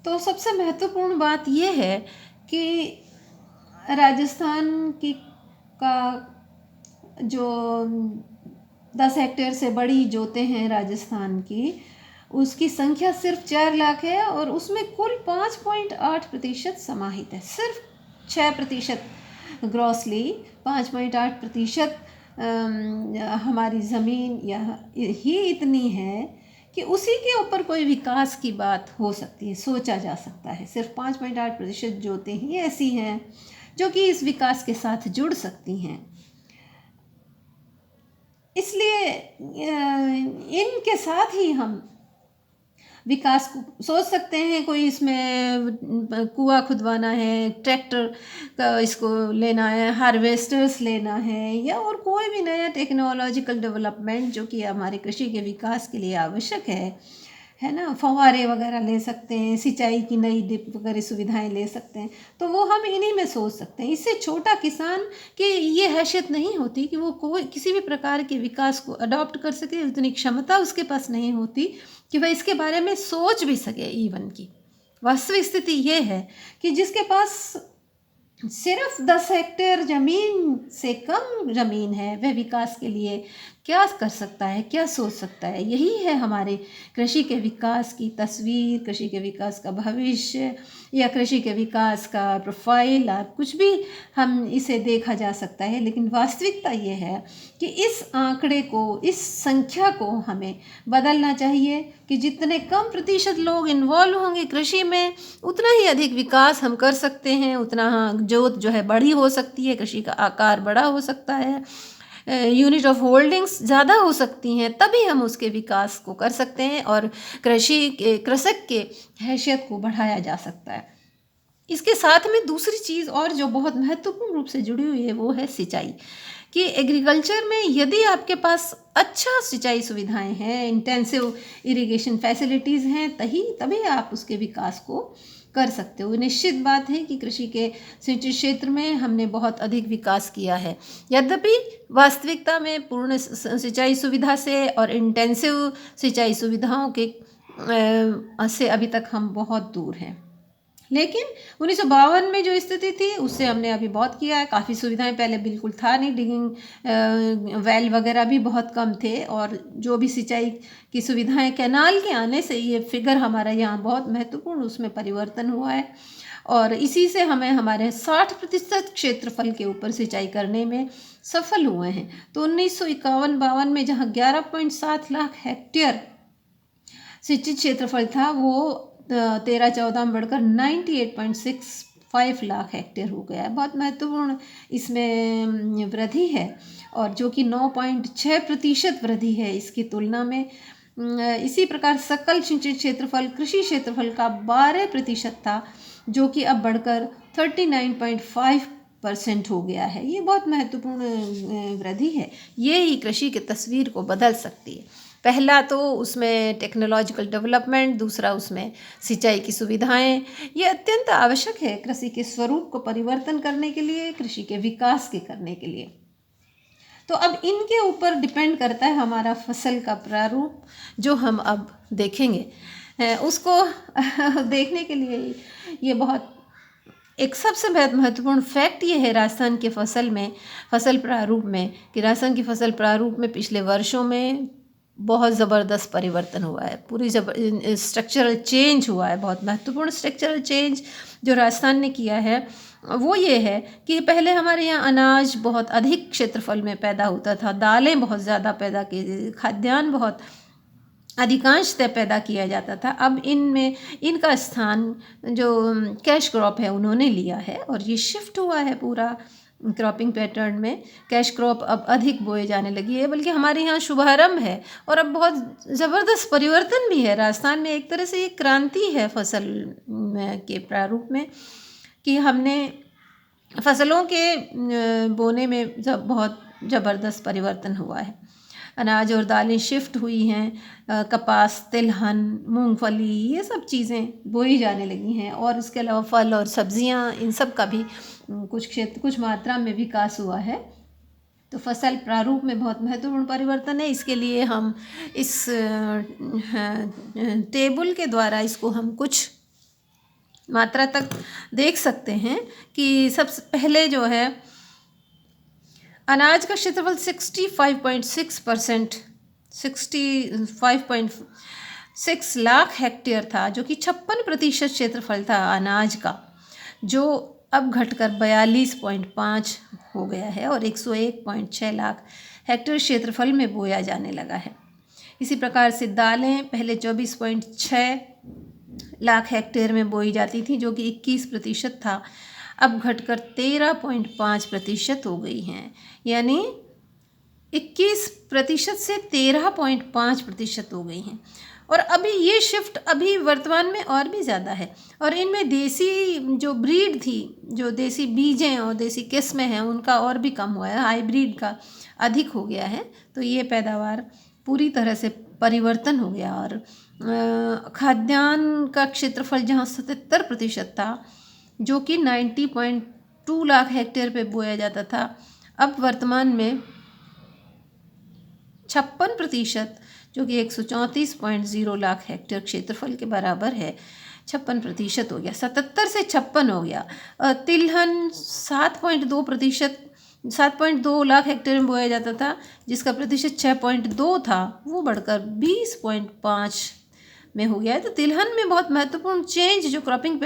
तो सबसे महत्वपूर्ण बात ये है कि राजस्थान की का जो 10 हेक्टेयर से बड़ी जोतें हैं राजस्थान की, उसकी संख्या सिर्फ 4 लाख है और उसमें कुल 5.8% समाहित है। सिर्फ 6% ग्रॉसली 5.8% हमारी ज़मीन या ही इतनी है कि उसी के ऊपर कोई विकास की बात हो सकती है, सोचा जा सकता है। सिर्फ 5.8% जोतें ही ऐसी हैं जो कि इस विकास के साथ जुड़ सकती हैं। इसलिए इनके साथ ही हम विकास को सोच सकते हैं। कोई इसमें कुआं खुदवाना है, ट्रैक्टर का इसको लेना है, हार्वेस्टर्स लेना है, या और कोई भी नया टेक्नोलॉजिकल डेवलपमेंट जो कि हमारे कृषि के विकास के लिए आवश्यक है ना। फव्वारे वगैरह ले सकते हैं, सिंचाई की नई डिप वगैरह सुविधाएं ले सकते हैं, तो वो हम इन्हीं में सोच सकते हैं। इससे छोटा किसान की ये हैसियत नहीं होती कि वो कोई किसी भी प्रकार के विकास को अडॉप्ट कर सके, उतनी क्षमता उसके पास नहीं होती कि वह इसके बारे में सोच भी सके। इवन की वास्तविक स्थिति ये है कि जिसके पास सिर्फ 10 हेक्टेयर ज़मीन से कम ज़मीन है, वह विकास के लिए क्या कर सकता है, क्या सोच सकता है। यही है हमारे कृषि के विकास की तस्वीर, कृषि के विकास का भविष्य, या कृषि के विकास का प्रोफाइल। आप कुछ भी हम इसे देखा जा सकता है, लेकिन वास्तविकता ये है कि इस आंकड़े को, इस संख्या को हमें बदलना चाहिए कि जितने कम प्रतिशत लोग इन्वॉल्व होंगे कृषि में, उतना ही अधिक विकास हम कर सकते हैं, उतना जोत जो है बड़ी हो सकती है, कृषि का आकार बड़ा हो सकता है, यूनिट ऑफ होल्डिंग्स ज़्यादा हो सकती हैं, तभी हम उसके विकास को कर सकते हैं और कृषक के हैसियत को बढ़ाया जा सकता है। इसके साथ में दूसरी चीज़ और जो बहुत महत्वपूर्ण रूप से जुड़ी हुई है वो है सिंचाई। कि एग्रीकल्चर में यदि आपके पास अच्छा सिंचाई सुविधाएं हैं, इंटेंसिव इरिगेशन फैसिलिटीज़ हैं, तभी आप उसके विकास को कर सकते हो। निश्चित बात है कि कृषि के सिंचाई क्षेत्र में हमने बहुत अधिक विकास किया है, यद्यपि वास्तविकता में पूर्ण सिंचाई सुविधा से और इंटेंसिव सिंचाई सुविधाओं के से अभी तक हम बहुत दूर हैं। लेकिन 1952 में जो स्थिति थी उससे हमने अभी बहुत किया है। काफ़ी सुविधाएं पहले बिल्कुल था नहीं, डिगिंग वेल वगैरह भी बहुत कम थे, और जो भी सिंचाई की सुविधाएं कैनाल के आने से ये फिगर हमारा यहाँ बहुत महत्वपूर्ण उसमें परिवर्तन हुआ है, और इसी से हमें हमारे 60% क्षेत्रफल के ऊपर सिंचाई करने में सफल हुए हैं। तो 1951-52 में जहाँ 11.7 लाख हेक्टेयर सिंचित क्षेत्रफल था, वो 13-14 में बढ़कर 98.65 लाख हेक्टेयर हो गया है। बहुत महत्वपूर्ण इसमें वृद्धि है, और जो कि 9.6% वृद्धि है इसकी तुलना में। इसी प्रकार सकल सिंचित क्षेत्रफल कृषि क्षेत्रफल का 12% था, जो कि अब बढ़कर 39.5% हो गया है। ये बहुत महत्वपूर्ण वृद्धि है। ये ही कृषि की तस्वीर को बदल सकती है। पहला तो उसमें टेक्नोलॉजिकल डेवलपमेंट, दूसरा उसमें सिंचाई की सुविधाएं, ये अत्यंत आवश्यक है कृषि के स्वरूप को परिवर्तन करने के लिए, कृषि के विकास के करने के लिए। तो अब इनके ऊपर डिपेंड करता है हमारा फसल का प्रारूप, जो हम अब देखेंगे। उसको देखने के लिए ये बहुत एक सबसे महत्वपूर्ण फैक्ट ये है राजस्थान के फसल प्रारूप में, कि राजस्थान की फसल प्रारूप में पिछले वर्षों में बहुत ज़बरदस्त परिवर्तन हुआ है। पूरी स्ट्रक्चरल चेंज हुआ है। बहुत महत्वपूर्ण स्ट्रक्चरल चेंज जो राजस्थान ने किया है वो ये है कि पहले हमारे यहाँ अनाज बहुत अधिक क्षेत्रफल में पैदा होता था, दालें बहुत ज़्यादा पैदा की, खाद्यान्न बहुत अधिकांशतः पैदा किया जाता था। अब इनमें इनका स्थान जो कैश क्रॉप है उन्होंने लिया है, और ये शिफ्ट हुआ है पूरा क्रॉपिंग पैटर्न में। कैश क्रॉप अब अधिक बोए जाने लगी है, बल्कि हमारे यहाँ शुभारंभ है, और अब बहुत ज़बरदस्त परिवर्तन भी है राजस्थान में। एक तरह से एक क्रांति है फसल के प्रारूप में, कि हमने फसलों के बोने में बहुत ज़बरदस्त परिवर्तन हुआ है। अनाज और दालें शिफ्ट हुई हैं, कपास, तिलहन, मूंगफली, ये सब चीज़ें बोई जाने लगी हैं, और इसके अलावा फल और सब्जियां, इन सब का भी कुछ मात्रा में विकास हुआ है। तो फसल प्रारूप में बहुत महत्वपूर्ण परिवर्तन है। इसके लिए हम इस टेबल के द्वारा इसको हम कुछ मात्रा तक देख सकते हैं कि सबसे पहले जो है अनाज का क्षेत्रफल 65.6%, 65.6 लाख हेक्टेयर था, जो कि 56% क्षेत्रफल था अनाज का, जो अब घटकर 42.5 हो गया है और 101.6 लाख हेक्टेयर क्षेत्रफल में बोया जाने लगा है। इसी प्रकार से दालें पहले 24.6 लाख हेक्टेयर में बोई जाती थी, जो कि 21% था, अब घटकर 13.5% हो गई हैं। यानी 21% से 13.5% हो गई हैं। और अभी ये शिफ्ट अभी वर्तमान में और भी ज़्यादा है। और इनमें देसी जो ब्रीड थी, जो देसी बीजें और देसी किस्में हैं, उनका और भी कम हुआ है, हाइब्रिड का अधिक हो गया है। तो ये पैदावार पूरी तरह से परिवर्तन हो गया। और खाद्यान्न का क्षेत्रफल जहाँ 77% था, जो कि 90.2 लाख हेक्टेयर पे बोया जाता था, अब वर्तमान में 56%, जो कि 134.0 लाख हेक्टेयर क्षेत्रफल के बराबर है, 56% हो गया, 77 से 56 हो गया। तिलहन 7.2 लाख हेक्टेयर में बोया जाता था, जिसका प्रतिशत 6.2 था, वो बढ़कर 20.5 में हो गया है। तो तिलहन में बहुत महत्वपूर्ण चेंज जो क्रॉपिंग